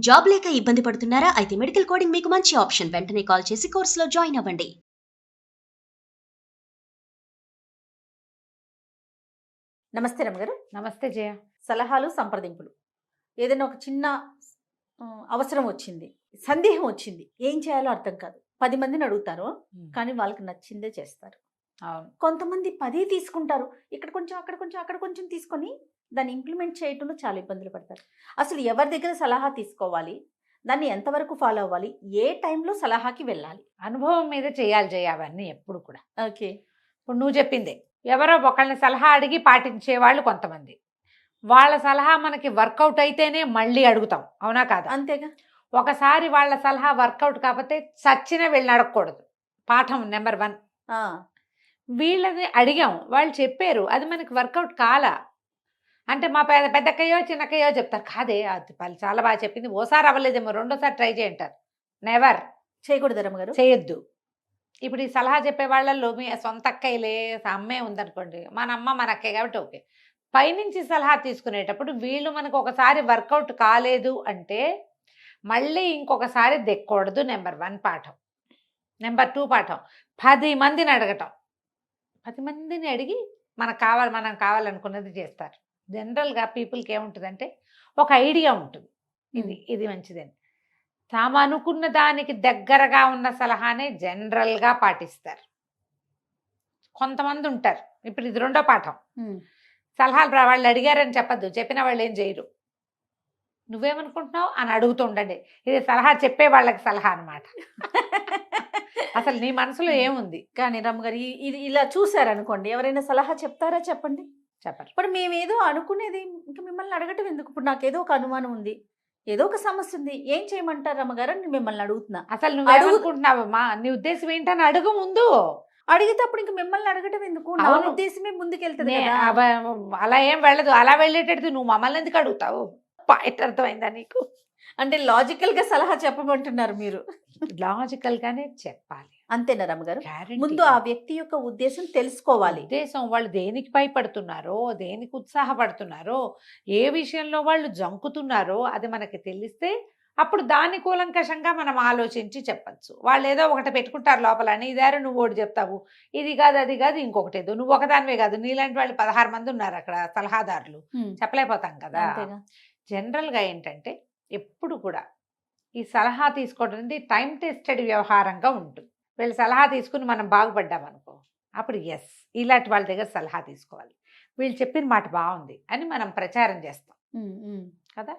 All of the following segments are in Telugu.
జాబ్ లేక ఇబ్బంది పడుతున్నారా? అయితే మెడికల్ కోడింగ్ మీకు మంచి ఆప్షన్. వెంటనే కాల్ చేసి కోర్సులో జాయిన్ అవ్వండి. నమస్తే రమగారు. నమస్తే జయ. సలహాలు, సంప్రదింపులు. ఏదైనా ఒక చిన్న అవసరం వచ్చింది, సందేహం వచ్చింది, ఏం చేయాలో అర్థం కాదు. 10 మందిని అడుగుతారు, కానీ వాళ్ళకి నచ్చిందే చేస్తారు. అవును. కొంతమంది 10 తీసుకుంటారు, ఇక్కడ కొంచెం అక్కడ కొంచెం అక్కడ కొంచెం తీసుకొని దాన్ని ఇంప్లిమెంట్ చేయటంలో చాలా ఇబ్బందులు పడతారు. అసలు ఎవరి దగ్గర సలహా తీసుకోవాలి, దాన్ని ఎంతవరకు ఫాలో అవ్వాలి, ఏ టైంలో సలహాకి వెళ్ళాలి? అనుభవం మీద చేయాలి జయ అవన్నీ ఎప్పుడు కూడా. ఓకే. ఇప్పుడు నువ్వు చెప్పిందే, ఎవరో ఒకళ్ళని సలహా అడిగి పాటించే వాళ్ళు కొంతమంది. వాళ్ళ సలహా మనకి వర్కౌట్ అయితేనే మళ్ళీ అడుగుతాం, అవునా కాదా? అంతేగా. ఒకసారి వాళ్ళ సలహా వర్కౌట్ కాకపోతే చచ్చిన వీళ్ళని అడగకూడదు. పాఠం నెంబర్ 1. వీళ్ళని అడిగాం, వాళ్ళు చెప్పారు, అది మనకి వర్కౌట్ కాలా అంటే మా పెద్దక్కయ్యో చిన్నక్కయ్యో చెప్తారు, కాదే అది వాళ్ళు చాలా బాగా చెప్పింది, ఓసారి అవ్వలేదేమో రెండోసారి ట్రై చేయంటారు. నెవర్ చేయకూడదు రమ్మగారు, చేయొద్దు. ఇప్పుడు ఈ సలహా చెప్పే వాళ్ళల్లో మీ సొంత అక్కయ్యలే అమ్మే ఉందనుకోండి, మన అమ్మ మన అక్కయ్య కాబట్టి ఓకే. పైనుంచి సలహా తీసుకునేటప్పుడు వీళ్ళు మనకు ఒకసారి వర్కౌట్ కాలేదు అంటే మళ్ళీ ఇంకొకసారి దెక్కకూడదు. నెంబర్ 1 పాఠం. నెంబర్ 2 పాఠం, 10 మందిని అడగటం. 10 మందిని అడిగి మనం కావాలనుకున్నది చేస్తారు. జనరల్గా పీపుల్కి ఏముంటుందంటే ఒక ఐడియా ఉంటుంది, ఇది మంచిదని. తాము అనుకున్న దానికి దగ్గరగా ఉన్న సలహానే జనరల్గా పాటిస్తారు. కొంతమంది ఉంటారు. ఇప్పుడు ఇది 2వ పాఠం. సలహాలు వాళ్ళు అడిగారని చెప్పద్దు, చెప్పిన వాళ్ళు ఏం చేయరు. నువ్వేమనుకుంటున్నావు అని అడుగుతూ ఉండండి. ఇది సలహా చెప్పే వాళ్ళకి సలహా అనమాట. అసలు నీ మనసులో ఏముంది? కానీ రమ్మగారు, ఇది ఇలా చూసారనుకోండి, ఎవరైనా సలహా చెప్తారా? చెప్పండి. చెప్పరు. ఇప్పుడు మేమేదో అనుకునేది ఇంకా మిమ్మల్ని అడగటం ఎందుకు? ఇప్పుడు నాకేదో ఒక అనుమానం ఉంది, ఏదో ఒక సమస్య ఉంది, ఏం చేయమంటారు రమ్మగారు అని మిమ్మల్ని అడుగుతున్నా. అసలు నువ్వు అడుగుకుంటున్నావమ్మా, నీ ఉద్దేశం ఏంటని అడుగు ముందు. అడిగితే అప్పుడు ఇంక మిమ్మల్ని అడగటం ఎందుకు? నా ఉద్దేశమే ముందుకెళ్తుంది కదా. అలా ఏం వెళ్ళదు. అలా వెళ్ళేటట్టు నువ్వు మమ్మల్ని ఎందుకు అడుగుతావు? పాయింట్ అర్థమైందా నీకు? అంటే లాజికల్ గా సలహా చెప్పమంటున్నారు మీరు. లాజికల్ గానే చెప్పాలి, అంతేనా రమ్మగారు? ముందు ఆ వ్యక్తి యొక్క ఉద్దేశం తెలుసుకోవాలి. ఉద్దేశం, వాళ్ళు దేనికి భయపడుతున్నారో, దేనికి ఉత్సాహపడుతున్నారో, ఏ విషయంలో వాళ్ళు జంకుతున్నారో అది మనకి తెలిస్తే అప్పుడు దాని కూలంకషంగా మనం ఆలోచించి చెప్పచ్చు. వాళ్ళు ఏదో ఒకటి పెట్టుకుంటారు లోపలని, ఇదారు నువ్వు ఒకటి చెప్తావు, ఇది కాదు అది కాదు ఇంకొకటి ఏదో. నువ్వు ఒకదానివే కాదు, నీలాంటి వాళ్ళు 16 మంది ఉన్నారు అక్కడ సలహాదారులు, చెప్పలేకపోతాం కదా. జనరల్గా ఏంటంటే ఎప్పుడు కూడా ఈ సలహా తీసుకోవడం అనేది టైం టెస్టెడ్ వ్యవహారంగా ఉంటుంది. వీళ్ళు సలహా తీసుకుని మనం బాగుపడ్డామనుకో, అప్పుడు ఎస్ ఇలాంటి వాళ్ళ దగ్గర సలహా తీసుకోవాలి. వీళ్ళు చెప్పిన మాట బాగుంది అని మనం ప్రచారం చేస్తాం కదా.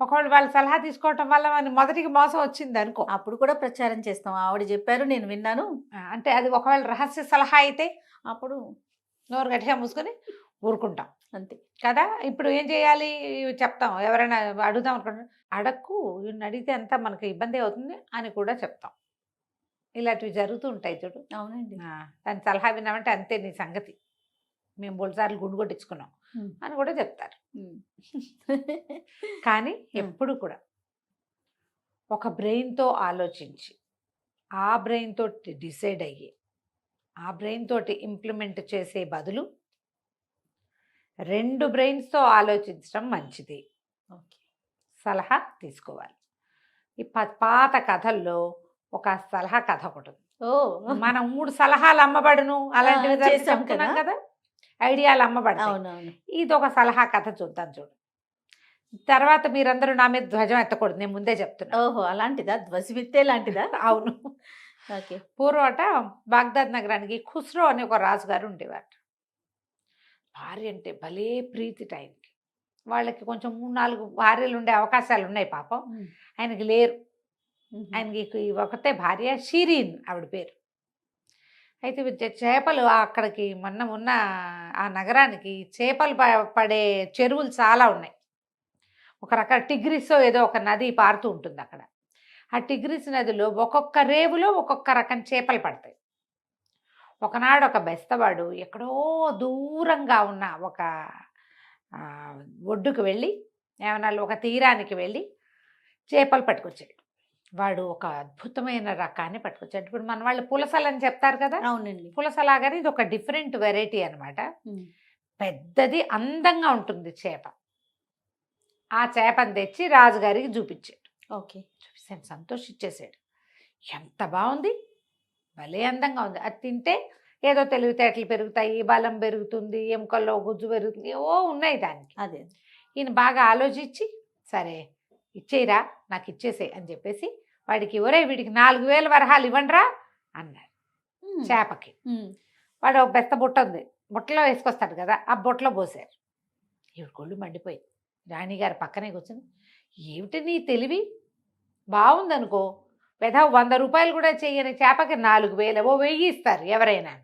ఒకవేళ వాళ్ళు సలహా తీసుకోవటం వల్ల మన మొదటికి మోసం వచ్చింది అనుకో, అప్పుడు కూడా ప్రచారం చేస్తాం. ఆవిడ చెప్పారు, నేను విన్నాను అంటే అది ఒకవేళ రహస్య సలహా అయితే అప్పుడు నోరు గట్టిగా మూసుకొని ఊరుకుంటాం, అంతే కదా. ఇప్పుడు ఏం చేయాలి చెప్తాం, ఎవరైనా అడుగుదాం అనుకుంటున్నా, అడక్కు, ఈయన అడిగితే అంతా మనకి ఇబ్బంది అవుతుంది అని కూడా చెప్తాం. ఇలాంటివి జరుగుతూ ఉంటాయి చూడు. అవునండి. దాని సలహా విన్నామంటే అంతే నీ సంగతి, మేము 3 సార్లు గుండు కొట్టించుకున్నాం అని కూడా చెప్తారు. కానీ ఎప్పుడు కూడా ఒక బ్రెయిన్తో ఆలోచించి, ఆ బ్రెయిన్ తోటి డిసైడ్ అయ్యి, ఆ బ్రెయిన్ తోటి ఇంప్లిమెంట్ చేసే బదులు 2 బ్రెయిన్స్తో ఆలోచించడం మంచిది. సలహా తీసుకోవాలి. ఈ పాత కథల్లో ఒక సలహా కథ ఒకటి ఉంది. మనం 3 సలహాలు అమ్మబడును అలాంటివి చెప్పుకున్నాం కదా, ఐడియాలు అమ్మబడతాయి. ఇది ఒక సలహా కథ చూద్దాం చూడు. తర్వాత మీరందరూ నా మీద ధ్వజం ఎత్తకూడదు, నేను ముందే చెప్తున్నా. ఓహో, అలాంటిదా? ధ్వజమెత్తే లాంటిదా? అవును. ఓకే. పూర్వట బాగ్దాద్ నగరానికి ఖుస్రో అనే ఒక రాజుగారు ఉండేవారు. భార్య అంటే భలే ప్రీతి టైంకి. వాళ్ళకి కొంచెం 3-4 భార్యలు ఉండే అవకాశాలు ఉన్నాయి పాపం, ఆయనకి లేరు. ఆయనకి ఒకటే భార్య, షిరీన్ ఆవిడ పేరు. అయితే చేపలు అక్కడికి మొన్న ఉన్న ఆ నగరానికి చేపలు పడే చెరువులు చాలా ఉన్నాయి. ఒక రకాల టిగ్రిస్ ఏదో ఒక నది పారుతూ ఉంటుంది అక్కడ. ఆ టిగ్రిస్ నదిలో ఒక్కొక్క రేవులో ఒక్కొక్క రకం చేపలు పడతాయి. ఒకనాడు ఒక బెస్తవాడు ఎక్కడో దూరంగా ఉన్న ఒక ఒడ్డుకు వెళ్ళి, ఏమన్నా ఒక తీరానికి వెళ్ళి చేపలు పట్టుకొచ్చాడు. వాడు ఒక అద్భుతమైన రకాన్ని పట్టుకొచ్చాడు. ఇప్పుడు మన వాళ్ళు పులసలని చెప్తారు కదా. అవునండి. పులసలాగానే ఇది ఒక డిఫరెంట్ వెరైటీ అనమాట. పెద్దది, అందంగా ఉంటుంది చేప. ఆ చేపను తెచ్చి రాజుగారికి చూపించాడు. ఓకే. చూపిస్తాను, సంతోషించేసాడు. ఎంత బాగుంది, భలే అందంగా ఉంది. అది తింటే ఏదో తెలివితేటలు పెరుగుతాయి, బలం పెరుగుతుంది, ఎముకల్లో గుజ్జు పెరుగుతుంది, ఏవో ఉన్నాయి దానికి. అదే. ఈయన బాగా ఆలోచించి, సరే ఇచ్చేయరా, నాకు ఇచ్చేసేయి అని చెప్పేసి వాడికి, ఒరే వీడికి 4000 వరహాలు ఇవ్వండిరా అన్నాడు చేపకి. వాడు ఒక బెత్త బుట్ట ఉంది, బుట్టలో వేసుకొస్తాడు కదా, ఆ బుట్టలో పోసారు. ఈవిడ కొళ్ళు మండిపోయి రాణిగారు పక్కనే కూర్చొని, ఏమిటి నీ తెలివి, బాగుందనుకో, పెద్ద 100 రూపాయలు కూడా చెయ్యని చేపకి 4000, ఓ 1000 ఇస్తారు ఎవరైనా,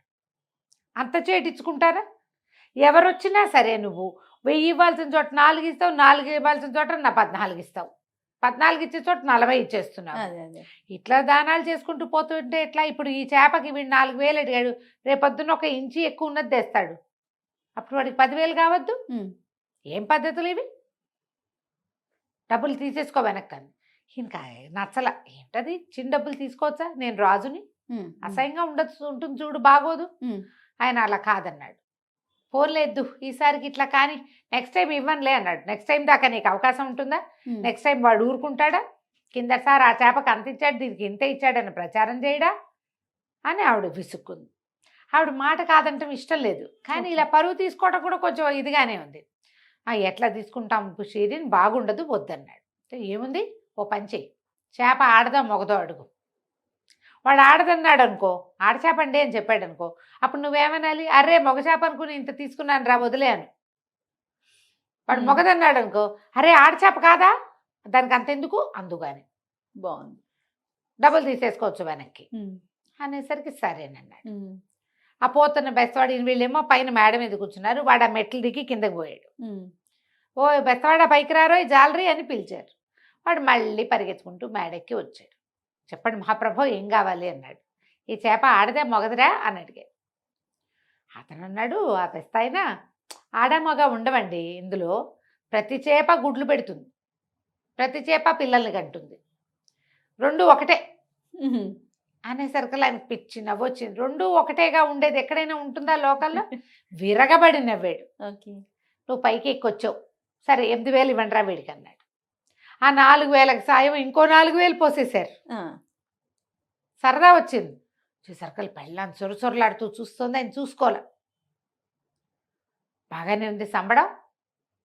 అంత చేటించుకుంటారా? ఎవరొచ్చినా సరే నువ్వు 1000 ఇవ్వాల్సిన చోట 4 ఇస్తావు, 4 ఇవ్వాల్సిన చోట నా 14 ఇస్తావు, 14 ఇచ్చే చోట 40 ఇచ్చేస్తున్నావు. ఇట్లా దానాలు చేసుకుంటూ పోతుంటే ఎట్లా? ఇప్పుడు ఈ చేపకి వీడు 4000 అడిగాడు, రేపొద్దున 1 ఇంచి ఎక్కువ ఉన్నది తెస్తాడు, అప్పుడు వాడికి 10,000 కావద్దు? ఏం పద్ధతులు ఇవి? డబ్బులు తీసేసుకో వెనక్కని. ఇంకా నచ్చల, ఏంటది చిన్న డబ్బులు తీసుకోవచ్చా, నేను రాజుని, అసహ్యంగా ఉంటుంది చూడు, బాగోదు. ఆయన అలా కాదన్నాడు. పోర్లేదు ఈసారికి ఇట్లా కానీ నెక్స్ట్ టైం ఇవ్వనులే అన్నాడు. నెక్స్ట్ టైం దాకా నీకు అవకాశం ఉంటుందా? నెక్స్ట్ టైం వాడు ఊరుకుంటాడా? కిందసారి ఆ చేపకు అంత ఇచ్చాడు, దీనికి ఇంత ఇచ్చాడని ప్రచారం చేయడా అని ఆవిడ విసుక్కుంది. ఆవిడ మాట కాదంటే ఇష్టం లేదు, కానీ ఇలా పరువు తీసుకోవడం కూడా కొంచెం ఇదిగానే ఉంది. ఎట్లా తీసుకుంటాం షీరిన్, బాగుండదు, వద్దన్నాడు. ఏముంది, ఓ పని చెయ్యి, చేప ఆడదా మొగదో అడుగు. వాడు ఆడదన్నాడు అనుకో, ఆడచేపండి అని చెప్పాడు అనుకో, అప్పుడు నువ్వేమనాలి, అరే మొగ చేప అనుకుని ఇంత తీసుకున్నాను రా వదిలే అని. వాడు మొగదన్నాడు అనుకో, అరే ఆడచేప కాదా, దానికి అంతెందుకు, అందుకని బాగుంది, డబ్బులు తీసేసుకోవచ్చు వెనక్కి అనేసరికి సరేనన్నాడు. ఆ పోతున్న బెస్తవాడి వీళ్ళేమో పైన మేడ మీద కూర్చున్నారు, వాడు ఆ మెట్లు దిగి కిందకి పోయాడు. ఓ బెస్తవాడ పైకి రారో జాలరీ అని పిలిచారు. వాడు మళ్ళీ పరిగెత్తుకుంటూ మేడెక్కి వచ్చాడు. చెప్పండి మహాప్రభు, ఏం కావాలి అన్నాడు. ఈ చేప ఆడదే మొగదిరా అని అడిగాడు. అతను అన్నాడు, ఆ బెస్తాయినా, ఆడ మగ ఉండవండి ఇందులో, ప్రతి చేప గుడ్లు పెడుతుంది, ప్రతి చేప పిల్లల్ని కంటుంది, 2 ఒకటే అనేసరికి ఆయనకు పిచ్చి నవ్వొచ్చింది. 2 ఒకటేగా ఉండేది ఎక్కడైనా ఉంటుందా లోకల్లో? విరగబడి నవ్వాడు. నువ్వు పైకి ఎక్కొచ్చావు, సరే 8,000 ఇవ్వండి రా వీడికి అన్నాడు. ఆ 4,000కి సాయం ఇంకో 4,000 పోసేశారు. సరదా వచ్చింది. చూసరికలు పెళ్ళాన్ని సొరసొరలాడుతూ చూస్తుంది, ఆయన చూసుకోలే. బాగానే ఉంది సంబడం,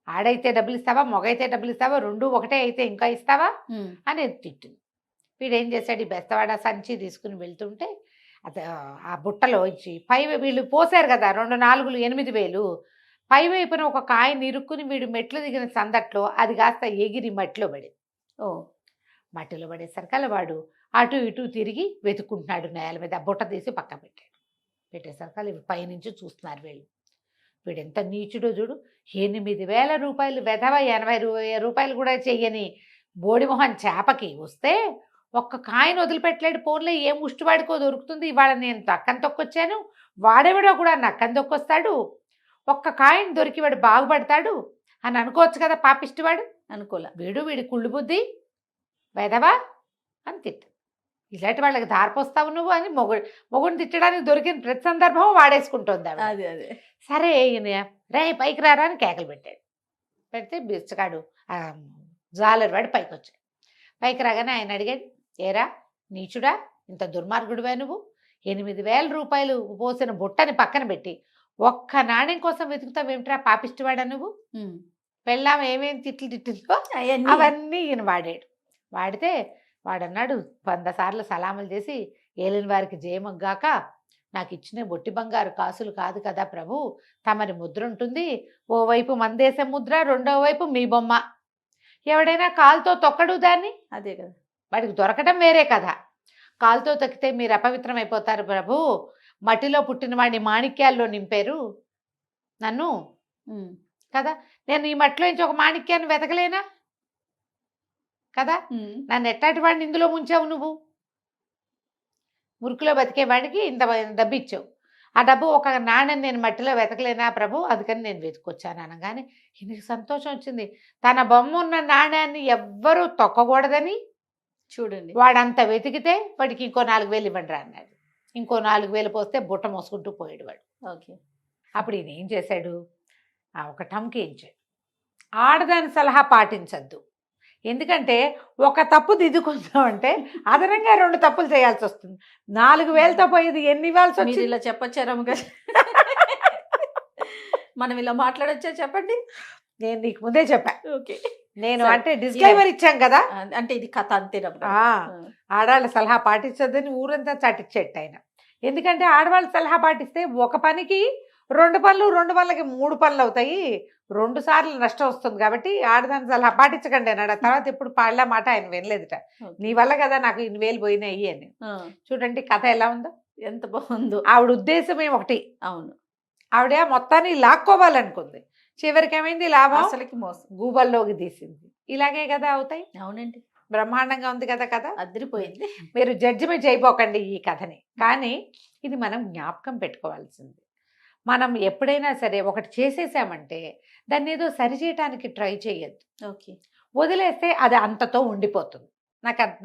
ఆడైతే డబ్బులు ఇస్తావా, మొగైతే డబ్బులు ఇస్తావా, 2 ఒకటే అయితే ఇంకా ఇస్తావా అని తిట్టింది. వీడేం చేశాడు, ఈ బెస్తవాడ సంచి తీసుకుని వెళ్తుంటే ఆ బుట్టలో ఇచ్చి వీళ్ళు పోసారు కదా 2 4 8,000, పైవైపున ఒక కాయని ఇరుక్కుని వీడు మెట్లు దిగిన సందట్లో అది కాస్త ఎగిరి మట్టిలో పడింది. మట్టిలో పడేసరికల్లా వాడు అటు ఇటు తిరిగి వెతుక్కుంటున్నాడు నేల మీద. బుట్ట తీసి పక్క పెట్టాడు. పెట్టేసరికల్లా ఇవి పైనుంచి చూస్తున్నారు వీళ్ళు. వీడు ఎంత నీచుడో చూడు, 8,000 రూపాయలు వెధవ 80 రూపాయలు కూడా చెయ్యని బోడిమొహన్ చేపకి వస్తే ఒక్క కాయను వదిలిపెట్టలేడు. పోన్లే ఏం ముష్టివాడికో దొరుకుతుంది, ఇవాళ నేను నక్కని తొక్కొచ్చాను, వాడెవడో కూడా నక్కని తొక్కొస్తాడు, ఒక్క కాయను దొరికి వాడు బాగుపడతాడు అని అనుకోవచ్చు కదా పాపిష్టివాడు. అనుకోలే. వీడి కుళ్ళు బుద్ధి వెదవా అని తిట్టు. ఇలాంటి వాళ్ళకి దారిపోస్తావు నువ్వు అని మొగుడిని తిట్టడానికి దొరికిన ప్రతి సందర్భం వాడేసుకుంటుంది ఆవిడ. అదే సరే రే పైకి రారా అని కేకలు పెట్టాడు. పెడితే బిచ్చగాడు జాలర్ వాడు పైకి వచ్చాడు. పైకి రాగానే ఆయన అడిగాడు, ఏరా నీచుడా, ఇంత దుర్మార్గుడివే నువ్వు, 8,000 రూపాయలు పోసిన బుట్టని పక్కన పెట్టి ఒక్క నాణ్యం కోసం వెతుకుతావేమిట్రా పాపిష్టివాడా నువ్వు? పెళ్ళాం ఏమేం తిట్లు తిట్టిందో అవన్నీ ఈయన వాడాడు. వాడితే వాడన్నాడు, 100 సార్లు సలాములు చేసి, ఏలిన వారికి జయమగ్గాక, నాకు ఇచ్చిన బొట్టి బంగారు కాసులు కాదు కదా ప్రభు, తమరి ముద్ర ఉంటుంది, ఓవైపు మన దేశం ముద్ర, రెండో వైపు మీ బొమ్మ, ఎవడైనా కాలుతో తొక్కడు దాన్ని, అదే కదా వాడికి దొరకటం వేరే కదా, కాలుతో తొక్కితే మీరు అపవిత్రం అయిపోతారు ప్రభు, మట్టిలో పుట్టిన వాడిని మాణిక్యాల్లో నింపారు నన్ను కదా, నేను ఈ మట్టిలో నుంచి ఒక మాణిక్యాన్ని వెతకలేనా కదా, నన్ను ఎట్టాటి వాడిని ఇందులో ముంచావు నువ్వు, మురికిలో బతికేవాడికి ఇంత డబ్బు ఇచ్చావు, ఆ డబ్బు ఒక నాణ్యం నేను మట్టిలో వెతకలేనా ప్రభు, అందుకని నేను వెతుకొచ్చాను అనగానే ఈయనకి సంతోషం వచ్చింది. తన బొమ్మ ఉన్న నాణ్యాన్ని ఎవ్వరూ తొక్కకూడదని చూడండి, వాడంతా వెతికితే వాడికి ఇంకో 4,000 ఇవ్వండి రా అన్నాడు. ఇంకో 4,000 పోస్తే బుట్ట మోసుకుంటూ పోయాడు వాడు. ఓకే. అప్పుడు ఈయన ఏం చేశాడు, ఒక టంకేయించాడు. ఆడదాని సలహా పాటించద్దు. ఎందుకంటే ఒక తప్పు దిద్దుకుందామంటే అదనంగా 2 తప్పులు చేయాల్సి వస్తుంది. 4000తో పోయేది ఎన్ని ఇవ్వాల్సి మీరు వచ్చింది? ఇలా చెప్పొచ్చా రమ్మగారు? మనం ఇలా మాట్లాడొచ్చా చెప్పండి. నేను నీకు ముందే చెప్పా. ఓకే. నేను సరే. అంటే డిస్క్లైమర్ ఇచ్చాం కదా. అంటే ఇది కథ అంతే రమ్మగారు. ఆ, ఆడవాళ్ళ సలహా పాటించొద్దని ఊరంతా చాటిచ్చేట్టు ఆయన. ఎందుకంటే ఆడవాళ్ళ సలహా పాటిస్తే ఒక పనికి 2 పనులు, 2 పనులకి 3 పనులు అవుతాయి. 2 సార్లు నష్టం వస్తుంది. కాబట్టి ఆడదాని సలహా పాటించకండి అన్నాడు. ఆ తర్వాత ఎప్పుడు పాడలే మాట ఆయన వినలేదుట. నీ వల్ల కదా నాకు ఇన్ని వేలు పోయినాయి అని. చూడండి కథ ఎలా ఉందో. ఎంత బాగుందో. ఆవిడ ఉద్దేశమే ఒకటి. అవును. ఆవిడ మొత్తాన్ని లాక్కోవాలనుకుంది. చివరికి ఏమైంది లాభం? అసలుకి మోసం. గూబల్లోకి తీసింది. ఇలాగే కదా అవుతాయి. అవునండి. బ్రహ్మాండంగా ఉంది కదా కథ. అదిరిపోయింది. మీరు జడ్జిమెంట్ చేయబోకండి ఈ కథని. కానీ ఇది మనం జ్ఞాపకం పెట్టుకోవాల్సింది. మనం ఎప్పుడైనా సరే ఒకటి చేసేసామంటే దాన్ని ఏదో సరిచేయటానికి ట్రై చేయొద్దు. ఓకే. వదిలేస్తే అది అంతతో ఉండిపోతుంది.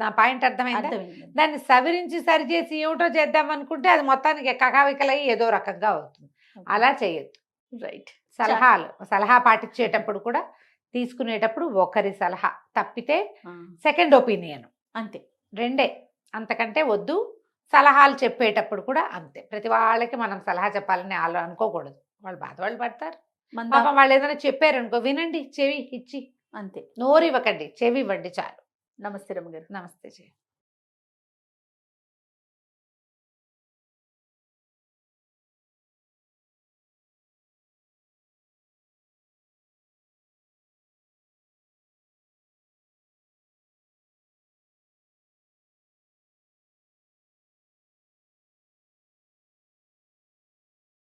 నా పాయింట్ అర్థమైందా? అర్థమైంది. దాన్ని సవరించి సరిచేసి ఏమిటో చేద్దాం అనుకుంటే అది మొత్తానికి కకావికలై ఏదో రకంగా అవుతుంది. అలా చేయొద్దు. రైట్. సలహా పాటించేటప్పుడు కూడా తీసుకునేటప్పుడు ఒకరి సలహా తప్పితే సెకండ్ ఒపీనియన్ అంతే. 2 అంతకంటే వద్దు. సలహాలు చెప్పేటప్పుడు కూడా అంతే. ప్రతి వాళ్ళకి మనం సలహా చెప్పాలని అనుకోకూడదు. వాళ్ళు బాధ పడతారు. పాపం వాళ్ళు ఏదైనా చెప్పారు అనుకో, వినండి చెవి ఇచ్చి. అంతే. నోరు ఇవ్వకండి, చెవి ఇవ్వండి చాలు. నమస్తే రమ్మగారు. నమస్తే.